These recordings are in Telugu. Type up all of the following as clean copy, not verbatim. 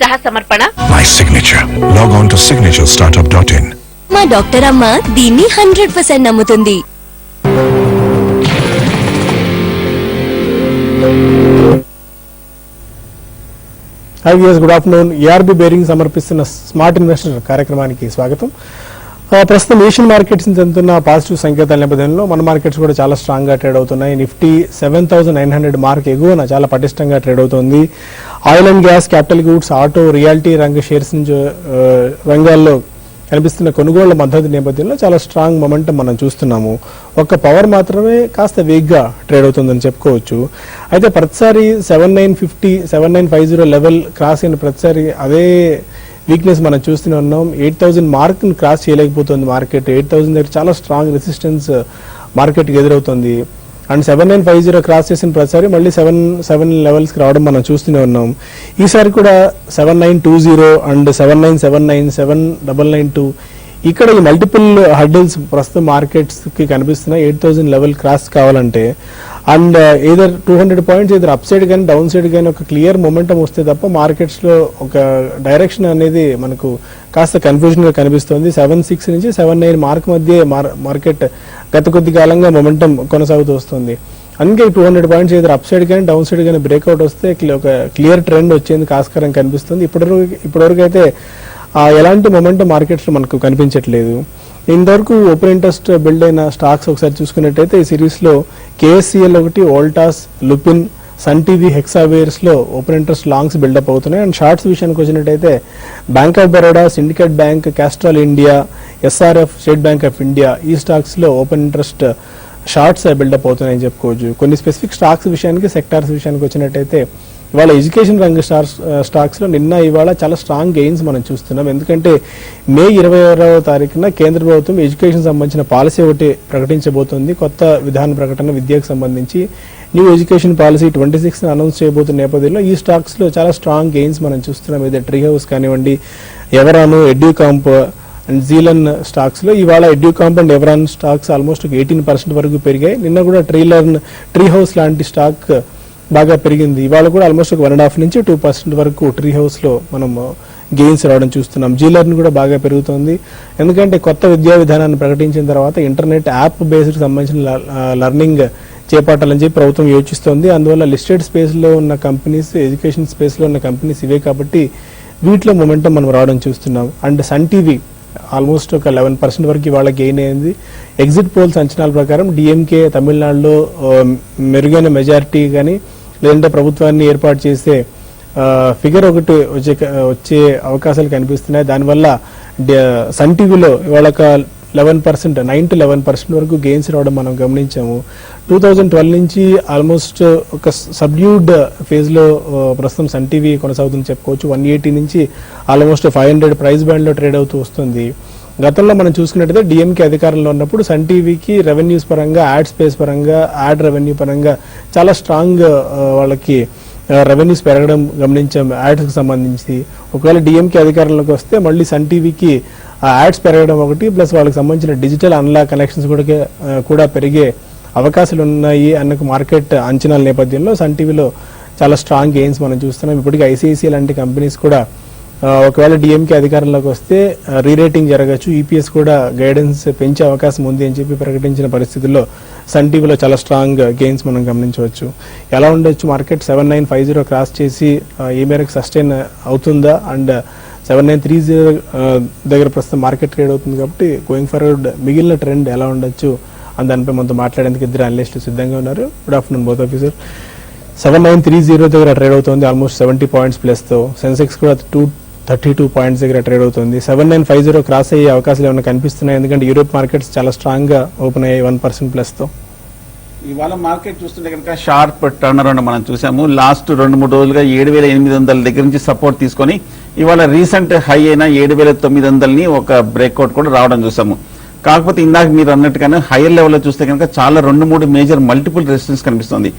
సహ సమర్పణ My signature. Log on to signaturestartup.in. మా డాక్టర్ అమ్మ దీన్ని 100% నమ్ముతుంది. High viewers, good afternoon. ARB bearing సమర్పిస్తున్న స్మార్ట్ ఇన్వెస్టర్ కార్యక్రమానికి స్వాగతం. ప్రస్తుతం ఏషియన్ మార్కెట్స్ చెందుతున్న పాజిటివ్ సంకేతాల నేపథ్యంలో మన మార్కెట్స్ కూడా చాలా స్ట్రాంగ్ గా ట్రేడ్ అవుతున్నాయి. నిఫ్టీ 7,900 మార్క్ ఎగువన చాలా పటిష్టంగా ట్రేడ్ అవుతుంది. Oil and gas, capital goods, auto, reality రంగ షేర్స్ నుంచి రంగాల్లో కనిపిస్తున్న కొనుగోళ్ల మద్దతు నేపథ్యంలో చాలా స్ట్రాంగ్ మొమెంటం మనం చూస్తున్నాము. ఒక్క పవర్ మాత్రమే కాస్త వీక్ గా ట్రేడ్ అవుతుందని చెప్పుకోవచ్చు. అయితే ప్రతిసారి 7,950, 7,950 లెవెల్ క్రాస్ అయిన ప్రతిసారి అదే వీక్నెస్ మనం చూస్తూనే ఉన్నాం. 8,000 మార్క్ క్రాస్ చేయలేకపోతుంది మార్కెట్. 8,000 దగ్గర చాలా స్ట్రాంగ్ రెసిస్టెన్స్ మార్కెట్కి ఎదురవుతుంది. అండ్ 7,950 క్రాస్ చేసిన ప్రతిసారి మళ్ళీ 7 లెవెల్స్కి రావడం మనం చూస్తూనే ఉన్నాం. ఈసారి కూడా 7,920 అండ్ 7,979, 7,992 ఇక్కడ ఈ మల్టిపుల్ హర్డిల్స్ ప్రస్తుతం మార్కెట్స్కి కనిపిస్తున్నాయి. 8,000 లెవెల్ క్రాస్ కావాలంటే and either 200 points either up side కానీ డౌన్ సైడ్ కానీ ఒక క్లియర్ మొమెంటం వస్తే తప్ప మార్కెట్స్లో ఒక డైరెక్షన్ అనేది మనకు కాస్త కన్ఫ్యూజన్గా కనిపిస్తుంది. 7,600 నుంచి 7,900 మార్క్ మధ్య మార్కెట్ గత కొద్ది కాలంగా మొమెంటం కొనసాగుతూ వస్తుంది. అందుకే 200 పాయింట్స్ ఏదైనా అప్ సైడ్ కానీ డౌన్ సైడ్ కానీ బ్రేక్అవుట్ వస్తే ఒక క్లియర్ ట్రెండ్ వచ్చేందుకు ఆస్కారం కనిపిస్తుంది. ఇప్పటివరకు అయితే ఎలాంటి మొమెంటం మార్కెట్స్లో మనకు కనిపించట్లేదు. ఇంతవరకు ఓపెన్ ఇంట్రెస్ట్ బిల్డ్ అయిన స్టాక్స్ ఒకసారి చూసుకున్నట్టయితే ఈ సిరీస్లో KSCL ఒకటి, వోల్టాస్, లుపిన్, సన్ టీవీ, హెక్సావేర్స్ లో ఓపెన్ ఇంట్రెస్ట్ లాంగ్స్ బిల్డప్ అవుతున్నాయి. అండ్ షార్ట్స్ విషయానికి వచ్చినట్టయితే bank of Baroda, syndicate bank, Castrol India, SRF, state bank of India ఈ స్టాక్స్ లో ఓపెన్ ఇంట్రెస్ట్ షార్ట్స్ బిల్డప్ అవుతున్నాయని చెప్పుకోవచ్చు. కొన్ని స్పెసిఫిక్ స్టాక్స్ విషయానికి, సెక్టార్స్ విషయానికి వచ్చినట్టయితే ఇవాళ ఎడ్యుకేషన్ రంగ స్టాక్స్ లో నిన్న ఇవాళ చాలా స్ట్రాంగ్ గెయిన్స్ మనం చూస్తున్నాం. ఎందుకంటే మే 26వ తారీఖున కేంద్ర ప్రభుత్వం ఎడ్యుకేషన్ సంబంధించిన పాలసీ ఒకటి ప్రకటించబోతోంది. కొత్త విధాన ప్రకటన విద్యకు సంబంధించి న్యూ ఎడ్యుకేషన్ పాలసీ 26 అనౌన్స్ చేయబోతున్న నేపథ్యంలో ఈ స్టాక్స్ లో చాలా స్ట్రాంగ్ గెయిన్స్ మనం చూస్తున్నాం. ఇదే ట్రీ హౌస్ కానివ్వండి, ఎవరాను, ఎడ్యూకాంప్ అండ్ జీలన్ స్టాక్స్ లో ఇవాళ ఎడ్యూకాంప్ అండ్ ఎవరాన్ స్టాక్స్ ఆల్మోస్ట్ 18% వరకు పెరిగాయి. నిన్న కూడా ట్రీ హౌస్ లాంటి స్టాక్ బాగా పెరిగింది. ఇవాళ కూడా ఆల్మోస్ట్ 1.5 నుంచి 2% వరకు ట్రీ హౌస్ లో మనం గెయిన్స్ రావడం చూస్తున్నాం. జీలర్న్ కూడా బాగా పెరుగుతోంది. ఎందుకంటే కొత్త విద్యా విధానాన్ని ప్రకటించిన తర్వాత ఇంటర్నెట్ యాప్ బేస్డ్ సంబంధించిన లెర్నింగ్ చేపట్టాలని చెప్పి ప్రభుత్వం యోచిస్తోంది. అందువల్ల లిస్టెడ్ స్పేస్ లో ఉన్న కంపెనీస్, ఎడ్యుకేషన్ స్పేస్ లో ఉన్న కంపెనీస్ ఇవే కాబట్టి వీటిలో మొమెంటం మనం రావడం చూస్తున్నాం. అండ్ సన్ టీవీ ఆల్మోస్ట్ ఒక 11% వరకు ఇవాళ గెయిన్ అయింది. ఎగ్జిట్ పోల్స్ అంచనాల ప్రకారం డిఎంకే తమిళనాడులో మెరుగైన మెజారిటీ కానీ లేదంటే ప్రభుత్వాన్ని ఏర్పాటు చేసే ఫిగర్ ఒకటి వచ్చే అవకాశాలు కనిపిస్తున్నాయి. దానివల్ల సన్ టీవీలో ఇవాళ ఒక 11%, 9 to 11% వరకు గెయిన్స్ రావడం మనం గమనించాము. 2012 నుంచి ఆల్మోస్ట్ ఒక సబ్డ్యూడ్ ఫేజ్ లో ప్రస్తుతం సన్ టీవీ కొనసాగుతుంది చెప్పుకోవచ్చు. 180 నుంచి ఆల్మోస్ట్ 500 ప్రైస్ బ్యాండ్ లో ట్రేడ్ అవుతూ వస్తుంది. గతంలో మనం చూసుకున్నట్టయితే డిఎంకే అధికారంలో ఉన్నప్పుడు సన్ టీవీకి రెవెన్యూస్ పరంగా, యాడ్ స్పేస్ పరంగా, యాడ్ రెవెన్యూ పరంగా చాలా స్ట్రాంగ్ వాళ్ళకి రెవెన్యూస్ పెరగడం గమనించాం యాడ్స్కి సంబంధించి. ఒకవేళ డిఎంకే అధికారంలోకి వస్తే మళ్ళీ సన్ టీవీకి యాడ్స్ పెరగడం ఒకటి, ప్లస్ వాళ్ళకి సంబంధించిన డిజిటల్ అన్లాక్ కనెక్షన్స్ కూడా పెరిగే అవకాశాలు ఉన్నాయి అన్న మార్కెట్ అంచనాల నేపథ్యంలో సన్ టీవీలో చాలా స్ట్రాంగ్ గెయిన్స్ మనం చూస్తున్నాం. ఇప్పటికీ ఐసిఐసిఐ లాంటి కంపెనీస్ కూడా ఒకవేళ డిఎంకే అధికారంలోకి వస్తే రీరేటింగ్ జరగచ్చు, ఈపీఎస్ కూడా గైడెన్స్ పెంచే అవకాశం ఉంది అని చెప్పి ప్రకటించిన పరిస్థితుల్లో సన్ టీవీలో చాలా స్ట్రాంగ్ గెయిన్స్ మనం గమనించవచ్చు. ఎలా ఉండొచ్చు మార్కెట్ 7,950 క్రాస్ చేసి ఏ మేరకు సస్టైన్ అవుతుందా అండ్ 7,930 దగ్గర ప్రస్తుతం మార్కెట్ ట్రేడ్ అవుతుంది కాబట్టి గోయింగ్ ఫార్వర్డ్ మిగిలిన ట్రెండ్ ఎలా ఉండొచ్చు అని దానిపై మనతో మాట్లాడేందుకు ఇద్దరు అనలిస్టులు సిద్ధంగా ఉన్నారు. Good afternoon both officer. 7,930 దగ్గర ట్రేడ్ అవుతుంది ఆల్మోస్ట్ 70 పాయింట్స్ ప్లస్ తో. సెన్సెక్స్ కూడా 232 పాయింట్స్ దగ్గర ట్రేడ్ అవుతుంది. 7,950 క్రాస్ అయ్యే అవకాశాలు ఏమైనా కనిపిస్తున్నాయి? ఎందుకంటే యూరోప్ మార్కెట్స్ చాలా స్ట్రాంగ్ గా ఓపెన్ అయ్యాయి 1% ప్లస్ తో. ఇవాళ మార్కెట్ చూస్తుంటే కనుక షార్ప్ టర్న్ అరౌండ్ మనం చూసాము. లాస్ట్ 2-3 రోజులుగా 7,800 దగ్గర నుంచి సపోర్ట్ తీసుకొని ఇవాళ రీసెంట్ హై అయిన 7,900ని ఒక బ్రేక్అవుట్ కూడా రావడం చూసాము. కాకపోతే ఇందాక మీరు అన్నట్టుగానే హైయర్ లెవెల్లో చూస్తే కనుక చాలా 2-3 మేజర్ మల్టిపుల్ రెసిస్టెన్స్ కనిపిస్తుంది.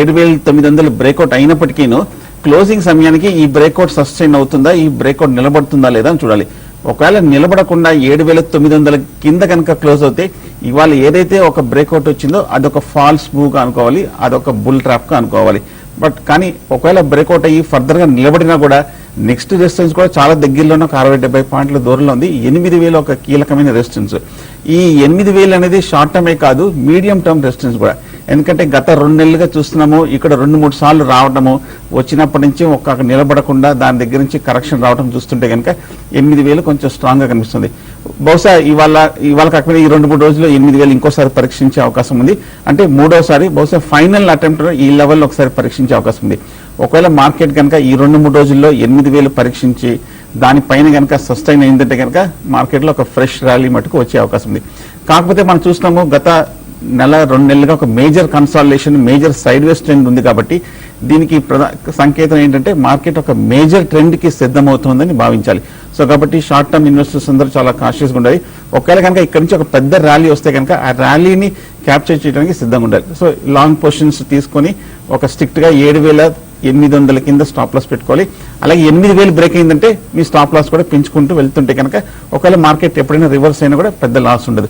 7,900 బ్రేక్అవుట్ అయినప్పటికీను క్లోజింగ్ సమయానికి ఈ బ్రేక్అవుట్ సస్టైన్ అవుతుందా, ఈ బ్రేక్అవుట్ నిలబడుతుందా లేదా అని చూడాలి. ఒకవేళ నిలబడకుండా 7,900 కింద కనుక క్లోజ్ అవుతే ఇవాళ ఏదైతే ఒక బ్రేక్అవుట్ వచ్చిందో అదొక ఫాల్స్ మూవ్గా అనుకోవాలి, అదొక బుల్ ట్రాప్గా అనుకోవాలి. బట్ కానీ ఒకవేళ బ్రేక్అవుట్ అయ్యి ఫర్దర్గా నిలబడినా కూడా నెక్స్ట్ రెసిస్టెన్స్ కూడా చాలా దగ్గరలోనే ఒక 60-70 పాయింట్ల దూరంలో ఉంది. 8,000 ఒక కీలకమైన రెసిస్టెన్స్. ఈ 8,000 అనేది షార్ట్ టర్మే కాదు, మీడియం టర్మ్ రెసిస్టెన్స్ కూడా. ఎందుకంటే గత 2 నెలలుగా చూస్తున్నాము, ఇక్కడ 2-3 సార్లు రావడము, వచ్చినప్పటి నుంచి ఒక్క నిలబడకుండా దాని దగ్గర నుంచి కరెక్షన్ రావడం చూస్తుంటే కనుక 8,000 కొంచెం స్ట్రాంగ్ గా కనిపిస్తుంది. బహుశా ఇవాళ కాకపోయినా ఈ 2-3 రోజుల్లో 8,000 ఇంకోసారి పరీక్షించే అవకాశం ఉంది. అంటే మూడోసారి బహుశా ఫైనల్ అటెంప్ట్ ఈ లెవెల్లో ఒకసారి పరీక్షించే అవకాశం ఉంది. ఒకవేళ మార్కెట్ కనుక ఈ 2-3 రోజుల్లో 8,000 పరీక్షించి దానిపైన కనుక సస్టైన్ అయిందంటే కనుక మార్కెట్లో ఒక ఫ్రెష్ ర్యాలీ మటుకు వచ్చే అవకాశం ఉంది. కాకపోతే మనం చూస్తున్నాము గత 1-2 నెలలుగా ఒక మేజర్ కన్సాలిడేషన్, మేజర్ సైడ్ వేస్ ట్రెండ్ ఉంది. కాబట్టి దీనికి సంకేతం ఏంటంటే మార్కెట్ ఒక మేజర్ ట్రెండ్ కి సిద్ధమవుతుందని భావించాలి. సో కాబట్టి షార్ట్ టర్మ్ ఇన్వెస్టర్స్ అందరూ చాలా కాషియస్గా ఉండాలి. ఒకవేళ కనుక ఇక్కడ నుంచి ఒక పెద్ద ర్యాలీ వస్తే కనుక ఆ ర్యాలీని క్యాప్చర్ చేయడానికి సిద్ధంగా ఉండాలి. సో లాంగ్ పొజిషన్స్ తీసుకొని ఒక స్ట్రిక్ట్ గా 7,800 కింద స్టాప్ లాస్ పెట్టుకోవాలి. అలాగే 8,000 బ్రేక్ అయిందంటే మీ స్టాప్ లాస్ కూడా పెంచుకుంటూ వెళ్తుంటే కనుక ఒకవేళ మార్కెట్ ఎప్పుడైనా రివర్స్ అయినా కూడా పెద్ద లాస్ ఉండదు.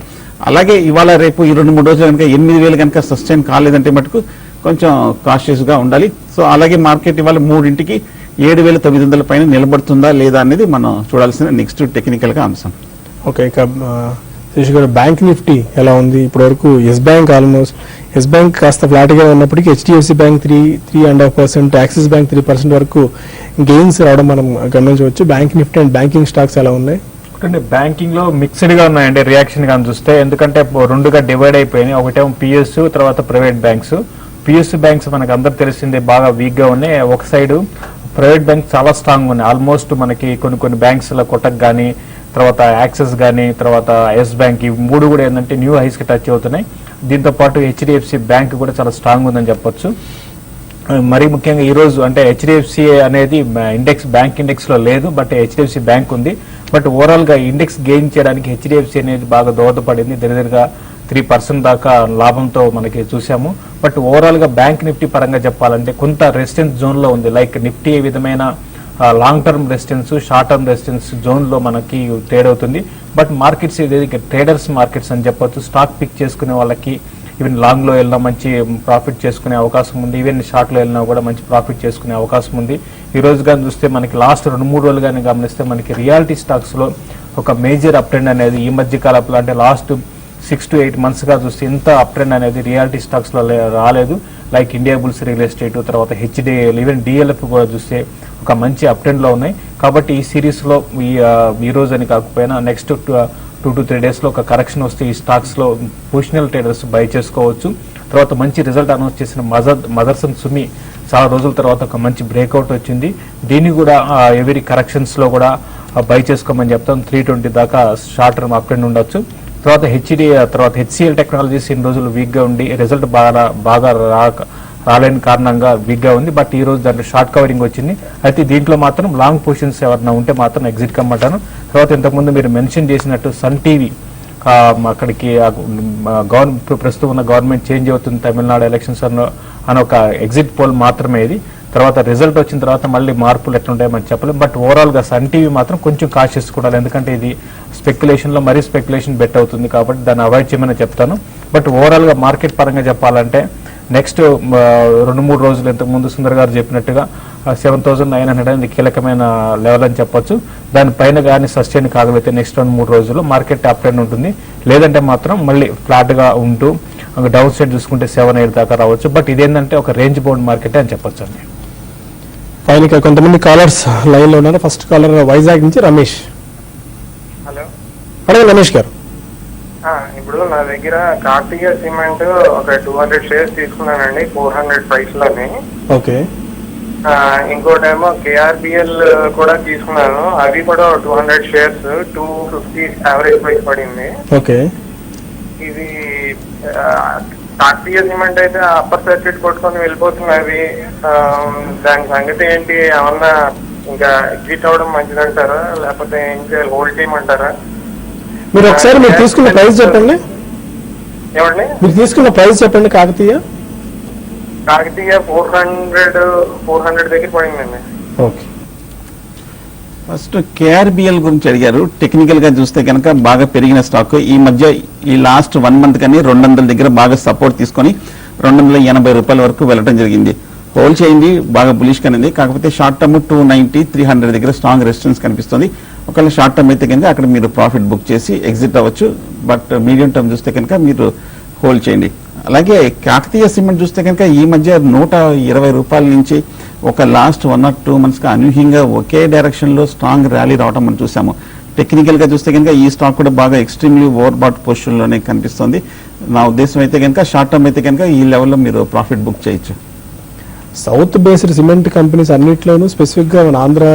అలాగే ఇవాళ రేపు ఈ 2-3 రోజులు కనుక 8,000 కనుక సస్టైన్ కాలేదంటే మటుకు కొంచెం కాషియస్ గా ఉండాలి. సో అలాగే మార్కెట్ ఇవాళ 3ంటికి 7,900 పైన నిలబడుతుందా లేదా అనేది మనం చూడాల్సిన నెక్స్ట్ టెక్నికల్ గా అంశం. ఓకే, ఇక శేష్ గారు బ్యాంక్ నిఫ్టీ ఎలా ఉంది? ఇప్పటి వరకు ఎస్ బ్యాంక్ కాస్త ఫ్లాట్ గా ఉన్నప్పటికీ హెచ్డిఎఫ్సి బ్యాంక్ 3.5%, యాక్సిస్ బ్యాంక్ 3% వరకు గెయిన్స్ రావడం మనం గమనించవచ్చు. Bank Nifty and banking stocks ఎలా ఉన్నాయి? బ్యాంకింగ్ లో మిక్స్డ్ గా ఉన్నాయండి రియాక్షన్ గా చూస్తే. ఎందుకంటే 2గా డివైడ్ అయిపోయినాయి. ఒకటేమో పిఎస్యు, తర్వాత ప్రైవేట్ బ్యాంక్స్. పిఎస్యు బ్యాంక్స్ మనకు అందరు తెలిసిందే బాగా వీక్ గా ఉన్నాయి. ఒక సైడ్ ప్రైవేట్ బ్యాంక్స్ చాలా స్ట్రాంగ్ ఉన్నాయి. ఆల్మోస్ట్ మనకి కొన్ని బ్యాంక్స్ లో కొటక్ గానీ, తర్వాత యాక్సిస్ గానీ, తర్వాత ఎస్ బ్యాంక్, ఈ 3 కూడా ఏంటంటే న్యూ హైస్ కి టచ్ అవుతున్నాయి. దీంతో పాటు హెచ్డిఎఫ్సి బ్యాంక్ కూడా చాలా స్ట్రాంగ్ ఉందని చెప్పొచ్చు. మరీ ముఖ్యంగా ఈ రోజు అంటే హెచ్డిఎఫ్సి అనేది బ్యాంక్ ఇండెక్స్ లో లేదు, బట్ హెచ్డిఎఫ్సి బ్యాంక్ ఉంది. బట్ ఓవరాల్ గా ఇండెక్స్ గెయిన్ చేయడానికి హెచ్డిఎఫ్సి అనేది బాగా దోహదపడింది. దగ్గరగా 3% దాకా లాభంతో మనకి చూసాము. బట్ ఓవరాల్ గా బ్యాంక్ నిఫ్టీ పరంగా చెప్పాలంటే కొంత రెసిస్టెన్స్ జోన్ లో ఉంది. లైక్ నిఫ్టీ ఏ విధమైన long term resistance, short term resistance zone లో మనకి ట్రేడ్ అవుతుంది. బట్ మార్కెట్స్ ఇది ట్రేడర్స్ మార్కెట్స్ అని చెప్పొచ్చు. స్టాక్ పిక్ చేసుకునే వాళ్ళకి ఈవెన్ లాంగ్ లో వెళ్ళినా మంచి ప్రాఫిట్ చేసుకునే అవకాశం ఉంది. ఈవెన్ షార్ట్ లో వెళ్ళినా కూడా మంచి ప్రాఫిట్ చేసుకునే అవకాశం ఉంది. ఈ రోజు కానీ చూస్తే మనకి లాస్ట్ 2-3 రోజులు కానీ గమనిస్తే మనకి రియాలిటీ స్టాక్స్ లో ఒక మేజర్ అప్ ట్రెండ్ అనేది ఈ మధ్య కాలంలో అంటే లాస్ట్ 6 to 8 months గా చూస్తే ఇంత అప్ ట్రెండ్ అనేది రియాలిటీ స్టాక్స్ లో రాలేదు. Like India bulls real estate, తర్వాత హెచ్డిఎల్, ఈవెన్ డిఎల్ఎఫ్ కూడా చూస్తే ఒక మంచి అప్ ట్రెండ్ లో ఉన్నాయి. కాబట్టి ఈ సిరీస్ లో ఈ రోజు అని కాకపోయినా నెక్స్ట్ 2 to 3 days లో ఒక కరెక్షన్ వస్తే ఈ స్టాక్స్ లో పొజిషనల్ ట్రేడర్స్ బై చేసుకోవచ్చు. తర్వాత మంచి రిజల్ట్ అనౌన్స్ చేసిన మదర్సన్ సుమి చాలా రోజుల తర్వాత ఒక మంచి బ్రేక్అవుట్ వచ్చింది. దీన్ని కూడా ఎవరీ కరెక్షన్స్ లో కూడా బై చేసుకోమని చెప్తాం. 320 దాకా షార్ట్ టర్మ్ అప్ ట్రెండ్ ఉండొచ్చు. తర్వాత హెచ్సిఎల్ టెక్నాలజీస్ ఇన్ని రోజులు వీక్ గా ఉండి రిజల్ట్ బాగా రాలేని కారణంగా వీక్ గా ఉంది. బట్ ఈ రోజు దాంట్లో షార్ట్ కవరింగ్ వచ్చింది. అయితే దీంట్లో మాత్రం లాంగ్ పొజిషన్స్ ఎవరైనా ఉంటే మాత్రం ఎగ్జిట్ కమ్మంటాను. తర్వాత ఇంతకుముందు మీరు మెన్షన్ చేసినట్టు సన్ టీవీ అక్కడికి ప్రస్తుతం ఉన్న గవర్నమెంట్ చేంజ్ అవుతుంది తమిళనాడు ఎలక్షన్స్ అని ఒక ఎగ్జిట్ పోల్ మాత్రమే ఇది. తర్వాత రిజల్ట్ వచ్చిన తర్వాత మళ్ళీ మార్పులు ఎట్లుంటాయో మనం చెప్పలేం. బట్ ఓవరాల్ గా సన్ టీవీ మాత్రం కొంచెం కాషియస్ కూడా, ఎందుకంటే ఇది స్పెక్యులేషన్ లో మరీ స్పెక్యులేషన్ బెట్ అవుతుంది కాబట్టి దాన్ని అవాయిడ్ చేయమని చెప్తాను. బట్ ఓవరాల్ గా మార్కెట్ పరంగా చెప్పాలంటే నెక్స్ట్ 2-3 రోజులు ఇంతకు ముందు సుందర్ గారు చెప్పినట్టుగా 7,900 అనేది కీలకమైన లెవెల్ అని చెప్పొచ్చు. దానిపైన కానీ సస్టైన్ కాకపోతే నెక్స్ట్ 2-3 రోజుల్లో మార్కెట్ అప్ ట్రెండ్ ఉంటుంది. లేదంటే మాత్రం మళ్ళీ ఫ్లాట్ గా ఉంటూ డౌన్ సైడ్ చూసుకుంటే 7-8 దాకా రావచ్చు. బట్ ఇదేంటంటే ఒక రేంజ్ బౌండ్ మార్కెట్ అని చెప్పొచ్చు అండి. ఫైన్, కొంతమంది కాలర్స్ లైన్ లో ఉన్నారు. ఫస్ట్ కాలర్ వైజాగ్ నుంచి రమేష్. హలో, అడగండి రమేష్ గారు. ఇప్పుడు నా దగ్గర కార్తిక సిమెంట్ ఒక 200 shares తీసుకున్నానండి 400 price లోని. ఓకే. ఇంకోటేమో కేఆర్బిఎల్ కూడా తీసుకున్నాను, అవి కూడా 200 shares 250 యావరేజ్ ప్రైస్ పడింది. ఓకే. ఇది కార్తిక సిమెంట్ అయితే అప్పర్ సర్క్యూట్ కొట్టుకొని వెళ్ళిపోతున్నది. దాని సంగతి ఏంటి? ఏమన్నా ఇంకా ఎగ్జిట్ అవ్వడం మంచిదంటారా, లేకపోతే ఏం చేయాలి, హోల్డ్ చేయమంటారా? మీరు ఒకసారి మీరు తీసుకున్న ప్రైస్ చెప్పండి. ఏమండి? మీరు తీసుకున్న ప్రైస్ చెప్పండి. కాకతీయ 400 దగ్గర పడిందండి. ఓకే. ఫస్ట్ కేఆర్బిఎల్ గురించి అడిగారు. టెక్నికల్ గా చూస్తే కనుక బాగా పెరిగిన స్టాక్. ఈ మధ్య ఈ లాస్ట్ 1 month కానీ 200 దగ్గర బాగా సపోర్ట్ తీసుకొని 280 రూపాయల వరకు వెళ్ళడం జరిగింది. హోల్డ్ చేయండి, బాగా బులిష్ కనింది. కాకపోతే షార్ట్ టర్మ్ 290, 300 దగ్గర స్ట్రాంగ్ రెసిస్టెన్స్ కనిపిస్తుంది. ఒకవేళ షార్ట్ టర్మ్ అయితే కనుక అక్కడ మీరు ప్రాఫిట్ బుక్ చేసి ఎగ్జిట్ అవ్వచ్చు. బట్ మీడియం టర్మ్ చూస్తే కనుక మీరు హోల్డ్ చేయండి. అలాగే కాకతీయ సిమెంట్ చూస్తే కనుక ఈ మధ్య 120 రూపాయల నుంచి ఒక లాస్ట్ 1 or 2 months గా అనూహ్యంగా ఒకే డైరెక్షన్ లో స్ట్రాంగ్ ర్యాలీ రావడం మనం చూసాము. టెక్నికల్ గా చూస్తే కనుక ఈ స్టాక్ కూడా బాగా ఎక్స్ట్రీమ్లీ ఓవర్ బాట్ పొజిషన్ లోనే కనిపిస్తుంది. నా ఉద్దేశం అయితే కనుక షార్ట్ టర్మ్ అయితే కనుక ఈ లెవెల్లో మీరు ప్రాఫిట్ బుక్ చేయొచ్చు. సౌత్ బేస్డ్ సిమెంట్ కంపెనీస్ అన్నిట్లోనూ స్పెసిఫిక్గా మన ఆంధ్ర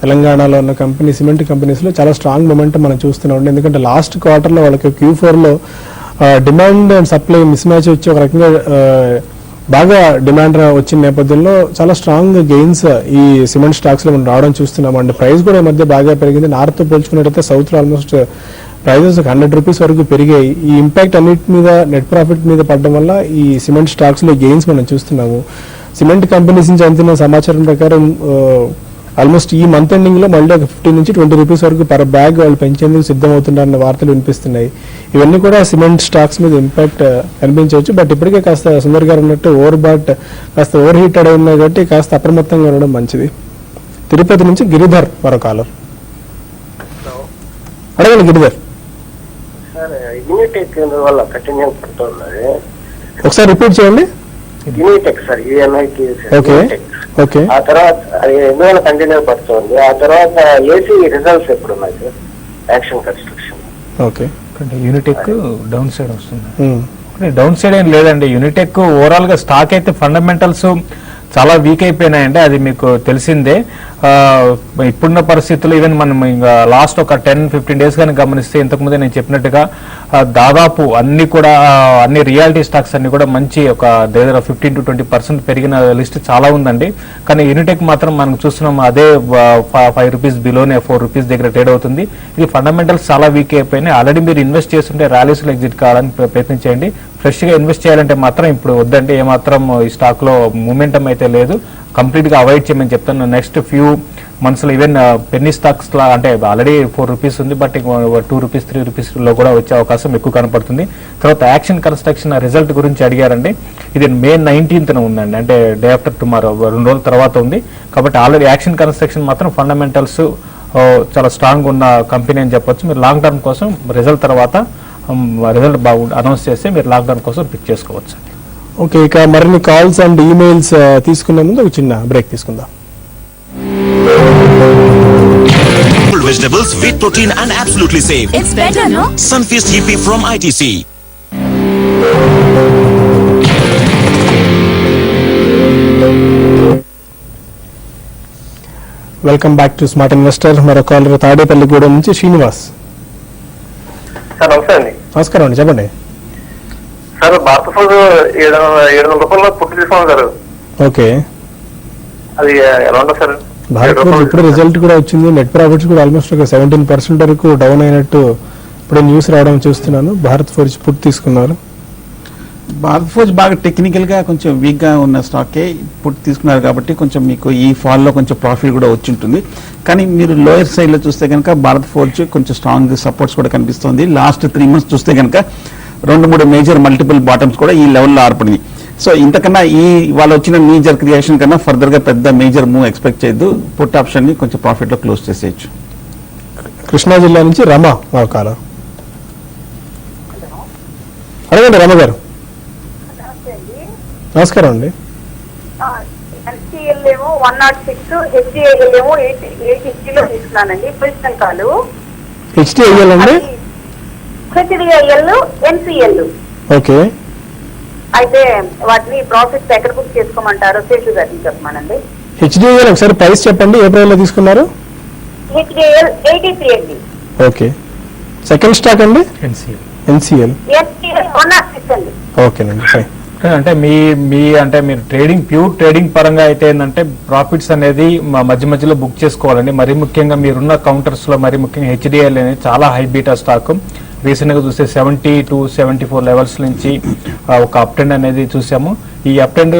తెలంగాణలో ఉన్న కంపెనీ సిమెంట్ కంపెనీస్లో చాలా స్ట్రాంగ్ మొమెంటం మనం చూస్తున్నాం. ఎందుకంటే లాస్ట్ క్వార్టర్లో వాళ్ళకి Q4లో demand and supply mismatch వచ్చి ఒక రకంగా బాగా డిమాండ్ వచ్చిన నేపథ్యంలో చాలా స్ట్రాంగ్ గెయిన్స్ ఈ సిమెంట్ స్టాక్స్ లో మనం రావడం చూస్తున్నాం. అండ్ ప్రైస్ కూడా ఈ మధ్య బాగా పెరిగింది. నార్త్ తో పోల్చుకున్నట్టయితే సౌత్ లో ఆల్మోస్ట్ ప్రైజెస్ 100 రూపీస్ వరకు పెరిగాయి. ఈ ఇంపాక్ట్ అన్నిటి మీద నెట్ ప్రాఫిట్ మీద పడడం వల్ల ఈ సిమెంట్ స్టాక్స్ లో గెయిన్స్ మనం చూస్తున్నాము. సిమెంట్ కంపెనీస్ నుంచి అందిన సమాచారం ప్రకారం ఆల్మోస్ట్ ఈ మంత్ ఎండింగ్ లో మళ్ళీ ఒక 15 నుంచి 20 రూపీస్ వరకు పర్ బ్యాగ్ వాళ్ళు పెంచేందుకు సిద్ధమవుతున్నారన్న వార్తలు వినిపిస్తున్నాయి. ఇవన్నీ కూడా సిమెంట్ స్టాక్స్ మీద ఇంపాక్ట్ కనిపించవచ్చు. బట్ ఇప్పటికే కాస్త సుందర్ గారు ఉన్నట్టు కాస్త ఓవర్ హీటెడ్ ఉన్నాయి కాబట్టి కాస్త అప్రమత్తంగా ఉండడం మంచిది. తిరుపతి నుంచి గిరిధర్ మరో కాలర్. అడగండి గిరిధర్. యూనిటెక్ వల్ల కంటిన్యూ పడుతున్నది. ఒకసారి రిపీట్ చేయండి. యూనిటెక్ సార్, యూఎన్ఐకి. Okay okay. ఆ తర్వాత ఎందువల్ల కంటిన్యూ పడుతుంది? ఆ తర్వాత ఏసీ రిజల్ట్స్ ఎప్పుడు ఉన్నాయి sir? Action construction. Okay. Unitech down side వస్తుంది. డౌన్ సైడ్ ఏం లేదండి. యూనిటెక్ ఓవరాల్ గా స్టాక్ అయితే ఫండమెంటల్స్ చాలా వీక్ అయిపోయినాయంటే అది మీకు తెలిసిందే. ఇప్పుడున్న పరిస్థితుల్లో ఈవెన్ మనం ఇంకా లాస్ట్ ఒక 10-15 డేస్ కానీ గమనిస్తే ఇంతకుముందే నేను చెప్పినట్టుగా దాదాపు అన్ని రియాలిటీ స్టాక్స్ అన్ని కూడా మంచి ఒక దగ్గర 15 to 20% పెరిగిన లిస్ట్ చాలా ఉందండి. కానీ యూనిటెక్ మాత్రం మనం చూస్తున్నాం అదే 5 రూపీస్ బిలోనే 4 రూపీస్ దగ్గర ట్రేడ్ అవుతుంది. ఇది ఫండమెంటల్స్ చాలా వీక్ అయిపోయినాయి. ఆల్రెడీ మీరు ఇన్వెస్ట్ చేస్తుంటే ర్యాలీస్ లో ఎగ్జిట్ కావాలని ప్రయత్నించండి. ఫ్రెష్ గా ఇన్వెస్ట్ చేయాలంటే మాత్రం ఇప్పుడు వద్దండి. ఏమాత్రం ఈ స్టాక్ లో మూమెంటం అయితే లేదు. కంప్లీట్ గా అవాయిడ్ చేయమని చెప్తాను. నెక్స్ట్ ఫ్యూ మంత్స్ లో ఈవెన్ పెన్నీ స్టాక్స్ లా అంటే ఆల్రెడీ 4 రూపీస్ ఉంది. బట్ 2 రూపీస్ 3 రూపీస్ లో కూడా వచ్చే అవకాశం ఎక్కువ కనపడుతుంది. తర్వాత యాక్షన్ కన్స్ట్రక్షన్ రిజల్ట్ గురించి అడిగారండి. ఇది May 19th ఉందండి. అంటే డే ఆఫ్టర్ టుమారో 2 రోజుల తర్వాత ఉంది. కాబట్టి ఆల్రెడీ యాక్షన్ కన్స్ట్రక్షన్ మాత్రం ఫండమెంటల్స్ చాలా స్ట్రాంగ్ ఉన్న కంపెనీ అని చెప్పొచ్చు. మీరు లాంగ్ టర్మ్ కోసం రిజల్ట్ తర్వాత రిజల్ట్ అనౌన్స్ చేస్తే మీరు లాంగ్ టర్మ్ కోసం పిక్ చేసుకోవచ్చు. ఓకే. ఇక మరిన్ని కాల్స్ అండ్ ఈమెయిల్స్ తీసుకునే ముందు ఒక చిన్న బ్రేక్ తీసుకుందాం. Vegetables, wheat protein and absolutely safe. It's better, no? Sunfeast EP from ITC. Welcome back to smart investor. మరో కాలర్ తాడేపల్లిగూడెం నుంచి శ్రీనివాస్. సార్ నమస్తే అండి. నమస్కారం అండి, చెప్పండి. సార్ భారత ఫుడ్ 700 రూపాయల పుట్టి తీసుకున్నాం సార్. ఓకే. అది ఎలా ఉంటుంది సార్? భారత్ ఫోర్జ్ ఇప్పుడు రిజల్ట్ కూడా వచ్చింది. నెట్ ప్రాఫిట్స్ కూడా ఆల్మోస్ట్ ఒక 17% వరకు డౌన్ అయినట్టు ఇప్పుడు న్యూస్ రావడం చూస్తున్నాను. భారత్ ఫోర్జ్ పుట్ తీసుకున్నారు. భారత్ ఫోర్జ్ బాగా టెక్నికల్ గా కొంచెం వీక్ గా ఉన్న స్టాకే పుట్ తీసుకున్నారు కాబట్టి కొంచెం మీకు ఈ ఫాల్ లో కొంచెం ప్రాఫిట్ కూడా వచ్చి ఉంటుంది. కానీ మీరు లోయర్ సైడ్ లో చూస్తే కనుక భారత్ ఫోర్జ్ కొంచెం స్ట్రాంగ్ సపోర్ట్స్ కూడా కనిపిస్తుంది. లాస్ట్ 3 months చూస్తే కనుక 2-3 మేజర్ మల్టిపుల్ బాటమ్స్ కూడా ఈ లెవెల్లో ఆర్పడింది. సో ఇంతకన్నా వాళ్ళు వచ్చిన మేజర్ క్రియేషన్ కన్నా ఫర్దర్ గా పెద్ద మేజర్ మూవ్ ఎక్స్పెక్ట్ చేయొద్దు. పుట్ ఆప్షన్ ని కొంచెం ప్రాఫిట్ లో క్లోజ్ చేసేయచ్చు. కృష్ణా జిల్లా నుంచి రమ మా కాలర్. అడగండి రమ గారు. నమస్కారం అండి. ఎన్సీఎల్ ఏమో 106, హెచ్డిఐఎల్ ఏమో 880 తీసుకున్నానండి. పొజిషన్ కాలు హెచ్డిఐఎల్ అండి. HDIL, NCL. ఓకే. అయితే వాటిని ప్రాఫిట్స్ ఎక్కడ బుక్ చేసుకోమంటారు? శేషు గారిని చెప్పమానండి. హెచ్డిఐఎల్ ఒకసారి ప్రైస్ చెప్పండి. ఏ ప్రైస్ లో తీసుకున్నారు? హెచ్డిఐఎల్ 83 అండి. ఓకే. సెకండ్ స్టాక్ అండి ఎన్సిఎల్. ఎన్సీఎల్ 106 అండి. ఓకేనండి, ఫైన్. అంటే మీరు ప్యూర్ ట్రేడింగ్ పరంగా అయితే ఏంటంటే ప్రాఫిట్స్ అనేది మధ్య మధ్యలో బుక్ చేసుకోవాలండి. మరీ ముఖ్యంగా మీరున్న కౌంటర్స్ లో మరీ ముఖ్యంగా హెచ్డిఐఎల్ అనేది చాలా హై బీటా స్టాక్. రీసెంట్ గా చూస్తే 70 to 74 లెవెల్స్ నుంచి ఒక అప్ ట్రెండ్ అనేది చూసాము. ఈ అప్ ట్రెండ్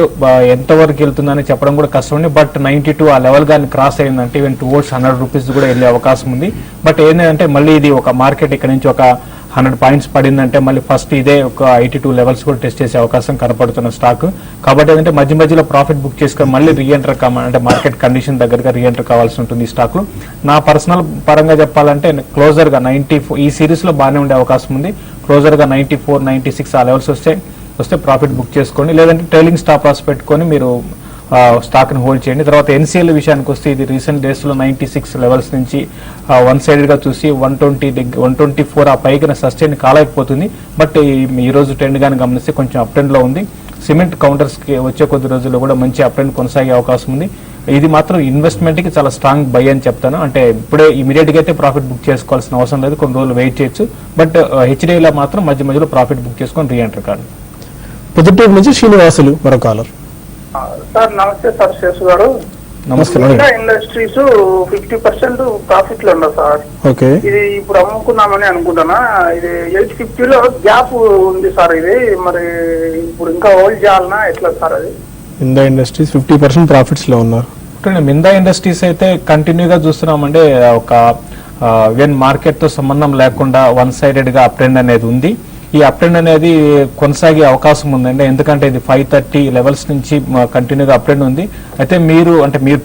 ఎంతవరకు వెళ్తుందని చెప్పడం కూడా కష్టం. బట్ 92 ఆ లెవెల్ కానీ క్రాస్ అయిందంటే ఈవెన్ టువర్డ్స్ 100 రూపీస్ కూడా వెళ్ళే అవకాశం ఉంది. బట్ ఏంటంటే మళ్ళీ ఇది ఒక మార్కెట్ ఇక్కడ నుంచి ఒక 100 పాయింట్స్ పడిందంటే మళ్ళీ ఫస్ట్ ఇదే ఒక 82 లెవెల్స్ కూడా టెస్ట్ చేసే అవకాశం కనపడుతున్న స్టాక్. కాబట్టి ఏంటంటే మధ్య మధ్యలో ప్రాఫిట్ బుక్ చేసుకొని మళ్ళీ రీఎంటర్ అంటే మార్కెట్ కండిషన్ దగ్గరగా రీఎంటర్ కావాల్సి ఉంటుంది ఈ స్టాక్ లో. నా పర్సనల్ పరంగా చెప్పాలంటే క్లోజర్ గా 94 ఈ సిరీస్ లో బాగానే ఉండే అవకాశం ఉంది. క్లోజర్ గా 94, 96 ఆ లెవెల్స్ వస్తే ప్రాఫిట్ బుక్ చేసుకోండి. లేదంటే ట్రైలింగ్ స్టాప్ లాస్ పెట్టుకొని మీరు స్టాక్ ని హోల్డ్ చేయండి. తర్వాత ఎన్సీఎల్ విషయానికి వస్తే ఇది రీసెంట్ డేస్ లో 96 లెవెల్స్ నుంచి వన్ సైడెడ్ గా చూసి 124 ఆ పైకి సస్టైన్ కాలేకపోతుంది. బట్ ఈ రోజు ట్రెండ్ గాని గమనిస్తే కొంచెం అప్ ట్రెండ్ లో ఉంది. సిమెంట్ కౌంటర్స్ కి వచ్చే కొద్ది రోజుల్లో కూడా మంచి అప్ ట్రెండ్ కొనసాగే అవకాశం ఉంది. ఇది మాత్రం ఇన్వెస్ట్మెంట్ కి చాలా స్ట్రాంగ్ బై అని చెప్తాను. అంటే ఇప్పుడే ఇమీడియట్ గా అయితే ప్రాఫిట్ బుక్ చేసుకోవాల్సిన అవసరం లేదు, కొన్ని రోజులు వెయిట్ చేయొచ్చు. బట్ హెచ్డిఐలో మాత్రం మధ్య మధ్యలో ప్రాఫిట్ బుక్ చేసుకొని రీఎంటర్ కాదు. పొద్దుటూరు నుంచి శ్రీనివాసులు మరో కాలర్. సార్ నమస్తే సార్, శేషు గారు. నమస్కారం. ఇండస్ట్రీస్ 50% ప్రాఫిట్ లో ఉన్నా సార్. ఓకే, ఇది ఇప్పుడు అమ్ముకున్నామని అనుకుంటున్నా. ఇది 850 లో గ్యాప్ ఉంది సార్. ఇది మరి ఇప్పుడు ఇంకా హోల్డ్ చేయాలన్నా ఎట్లా సార్? అది ఇందా ఇండస్ట్రీస్ 50% ప్రాఫిట్స్ లో ఉన్నారు. మిందా ఇండస్ట్రీస్ అయితే కంటిన్యూగా చూస్తున్నామంటే ఒక ఈవెన్ మార్కెట్ తో సంబంధం లేకుండా వన్ సైడెడ్ గా అప్ ట్రెండ్ అనేది ఉంది. ఈ అప్ ట్రెండ్ అనేది కొనసాగే అవకాశం ఉందండి. ఎందుకంటే ఇది 530 లెవెల్స్ నుంచి కంటిన్యూగా అప్ ట్రెండ్ ఉంది. అయితే మీరు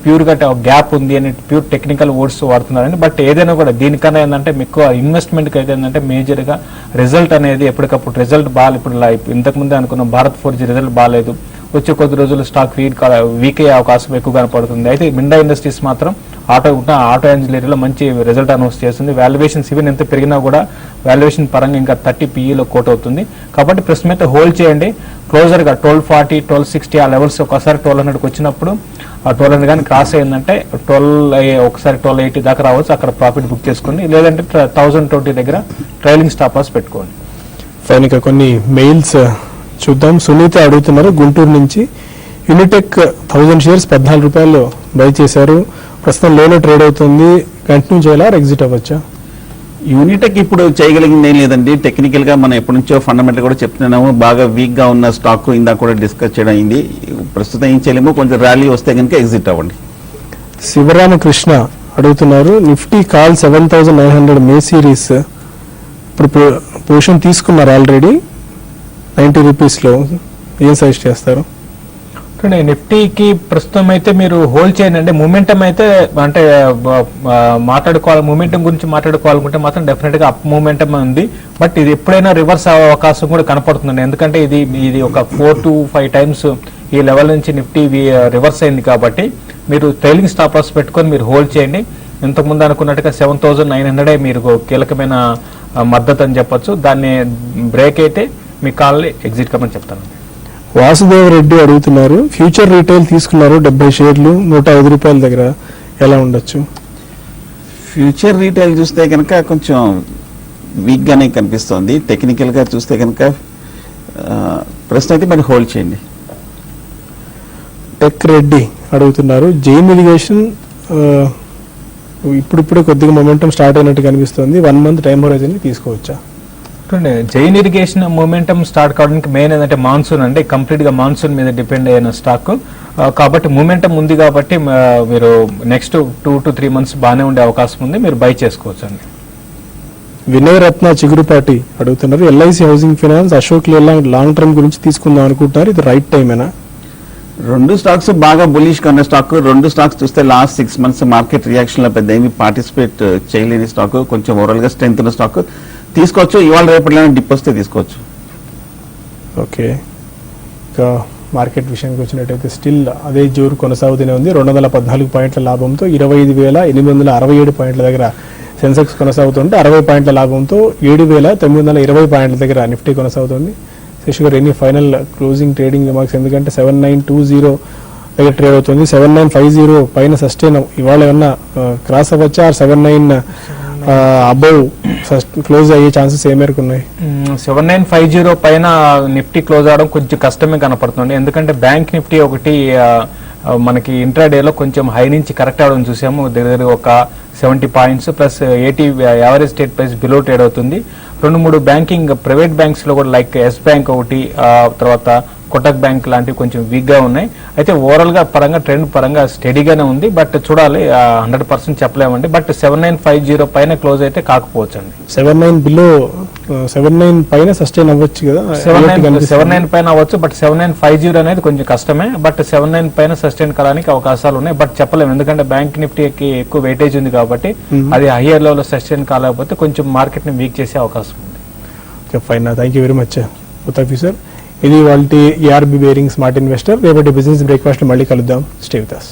ప్యూర్ గా గ్యాప్ ఉంది అని ప్యూర్ టెక్నికల్ వర్డ్స్ వాడుతున్నారండి. బట్ ఏదైనా కూడా దీనికన్నా ఏంటంటే మీకు ఇన్వెస్ట్మెంట్ కి అయితే ఏంటంటే మేజర్ గా రిజల్ట్ అనేది ఎప్పటికప్పుడు రిజల్ట్ బాగా ఇప్పుడు ఇంతకు ముందే అనుకున్న భారత్ ఫోర్జ్ రిజల్ట్ బాగాలేదు, వచ్చే కొద్ది రోజులు స్టాక్ వీక్ అయ్యే అవకాశం ఎక్కువ కనపడుతుంది. అయితే మిండా ఇండస్ట్రీస్ మాత్రం ఆటో ఇంజనీరింగ్ మంచి రిజల్ట్ అనౌన్స్ చేస్తుంది. వాల్యుయేషన్స్ ఈవెన్ ఎంత పెరిగినా కూడా వాల్యుయేషన్ పరంగా ఇంకా 30 PE కోట్ అవుతుంది. కాబట్టి ప్రస్తుతం అయితే హోల్డ్ చేయండి. క్లోజర్ గా 1240, 1260 ఆ లెవెల్స్ ఒకసారి 1200కి వచ్చినప్పుడు ఆ 1200 కానీ క్రాస్ అయిందంటే 12 ఒకసారి 1280 దాకా రావచ్చు. అక్కడ ప్రాఫిట్ బుక్ చేసుకోండి. లేదంటే 1020 దగ్గర ట్రైలింగ్ స్టాప్ లాస్ పెట్టుకోండి. ఫైన్ గా కొన్ని మెయిల్స్ చూద్దాం. సునీత అడుగుతున్నారు గుంటూరు నుంచి, యూనిటెక్ 1000 షేర్స్ 14 రూపాయలు బై చేశారు, ప్రస్తుతం లోలో ట్రేడ్ అవుతుంది, కంటిన్యూ చేయాలా ఎగ్జిట్ అవ్వచ్చా? యూనిటెక్ ఇప్పుడు చేయగలిగింది ఏం లేదండి. టెక్నికల్ గా మనం ఎప్పటి నుంచో ఫండమెంటల్ కూడా చెప్తున్నాము, బాగా వీక్ గా ఉన్న స్టాక్ ఇందాక కూడా డిస్కస్ చేయడం అయింది. ప్రస్తుతం ఏం చేయలేము, కొంచెం ర్యాలీ వస్తే కనుక ఎగ్జిట్ అవ్వండి. శివరామకృష్ణ అడుగుతున్నారు, నిఫ్టీ కాల్ 7900 మే సిరీస్ ఇప్పుడు పొజిషన్ తీసుకున్నారు ఆల్రెడీ 90 రూపీస్లో, ఏం సజెస్ట్ చేస్తారు? నిఫ్టీకి ప్రస్తుతం అయితే మీరు హోల్డ్ చేయండి. మూమెంటం అయితే అంటే మూమెంటం గురించి మాట్లాడుకోవాలనుకుంటే మాత్రం డెఫినెట్ గా అప్ మూమెంటం ఉంది. బట్ ఇది ఎప్పుడైనా రివర్స్ అయ్యే అవకాశం కూడా కనపడుతుందండి. ఎందుకంటే ఇది ఒక 4 to 5 టైమ్స్ ఈ లెవెల్ నుంచి నిఫ్టీ రివర్స్ అయింది. కాబట్టి మీరు ట్రైలింగ్ స్టాప్ లాస్ పెట్టుకొని మీరు హోల్డ్ చేయండి. ఇంతకుముందు అనుకున్నట్టుగా 7900 మీరు కీలకమైన మద్దతు అని చెప్పొచ్చు. దాన్ని బ్రేక్ అయితే మీ కాల్ని ఎగ్జిట్ కమని చెప్తాను. వాసుదేవ్ రెడ్డి అడుగుతున్నారు, ఫ్యూచర్ రీటైల్ తీసుకున్నారు 70 షేర్లు 105 రూపాయల దగ్గర, ఎలా ఉండొచ్చు? ఫ్యూచర్ రీటైల్ చూస్తే కనుక కొంచెం వీక్ గానే కనిపిస్తోంది. టెక్నికల్ గా చూస్తే కనుక ప్రస్తుతం అయితే మరి హోల్డ్ చేయండి. టెక్ రెడ్డి అడుగుతున్నారు, జైన్ ఇరిగేషన్ ఇప్పుడిప్పుడే కొద్దిగా మొమెంటం స్టార్ట్ అయినట్టు కనిపిస్తుంది, 1 month టైం హోరైజన్ తీసుకోవచ్చా? జైన్ ఇరిగేషన్ మూమెంటం స్టార్ట్ కావడానికి మెయిన్ ఏంటంటే మాన్సూన్ అండి. కంప్లీట్ గా మాన్సూన్ మీద డిపెండ్ అయిన స్టాక్ కాబట్టి మూమెంటం ఉంది. కాబట్టి మీరు నెక్స్ట్ 2 to 3 months బాగానే ఉండే అవకాశం ఉంది, మీరు బై చేసుకోవచ్చు అండి. వినయ్ రత్న చిగురుపాటి అడుగుతున్నారు, LIC housing finance, Ashok Leyland long term గురించి తీసుకుందాం అనుకుంటున్నారు, ఇది రైట్ టైమేనా? రెండు స్టాక్స్ బాగా బులిష్ గా ఉన్న స్టాక్. రెండు స్టాక్స్ చూస్తే లాస్ట్ 6 months మార్కెట్ రియాక్షన్ లో పెద్ద ఏమి పార్టిసిపేట్ చేయలేని స్టాక్, కొంచెం ఓవరాల్ గా స్ట్రెంత్ ఉన్న స్టాక్ తీసుకోవచ్చు. ఇవాళ రేపటిలో డిప్ వస్తే తీసుకోవచ్చు. ఓకే, ఇంకా మార్కెట్ విషయానికి వచ్చినట్టయితే స్టిల్ అదే జోరు కొనసాగుతూనే ఉంది. 214 పాయింట్ల లాభంతో 25,867 పాయింట్ల దగ్గర సెన్సెక్స్ కొనసాగుతుంటే 60 పాయింట్ల లాభంతో 7,920 పాయింట్ల దగ్గర నిఫ్టీ కొనసాగుతుంది. శశి గారు, ఎన్ని ఫైనల్ క్లోజింగ్ ట్రేడింగ్ రిమార్క్స్? ఎందుకంటే 7920 దగ్గర ట్రేడ్ అవుతుంది, 7950 పైన సస్టైన్ ఇవాళ ఏమన్నా క్రాస్ అవ్వచ్చా? 79 అబౌవ్ క్లోజ్ అయ్యే ఛాన్సెస్ ఏ మేరకు ఉన్నాయి? 7950 పైన నిఫ్టీ క్లోజ్ అవడం కొంచెం కష్టమే కనపడుతుంది. ఎందుకంటే బ్యాంక్ నిఫ్టీ ఒకటి మనకి ఇంట్రాడేలో కొంచెం హై నుంచి కరెక్ట్ అవడం చూసాము. దగ్గర ఒక 70 points plus 80 average state price below trade అవుతుంది. 2-3 బ్యాంకింగ్ ప్రైవేట్ బ్యాంక్స్ లో కూడా లైక్ ఎస్ బ్యాంక్ ఒకటి, తర్వాత కోటక్ బ్యాంక్ లాంటివి కొంచెం వీక్ గా ఉన్నాయి. అయితే ఓవరాల్ గా పరంగా ట్రెండ్ పరంగా స్టడీగానే ఉంది. బట్ చూడాలి, 100% చెప్పలేమండి. బట్ 7950 పైన క్లోజ్ అయితే కాకపోవచ్చు అండి. 79 బిలో 79 పైన సస్టైన్ అవ్వచ్చు కదా? 79 పైన అవ్వచ్చు, బట్ 7950 అనేది కొంచెం కష్టమే. బట్ 79 పైన సస్టైన్ కావడానికి అవకాశాలు ఉన్నాయి, బట్ చెప్పలేము ఎందుకంటే బ్యాంక్ నిఫ్టీకి ఎక్కువ వెయిటేజ్ ఉంది కాబట్టి అది హయ్యర్ లెవెల్ సస్టైన్ కాలేకపోతే కొంచెం మార్కెట్ ని వీక్ చేసే అవకాశం ఉంది. Fine, thank you very much ఉతాఫీ సార్. ఇది వాళ్ళ ఏఆర్బి బేరింగ్ స్మార్ట్ ఇన్వెస్టర్. రేపటి బిజినెస్ బ్రేక్ఫాస్ట్ మళ్ళీ కలుద్దాం. Stay with us.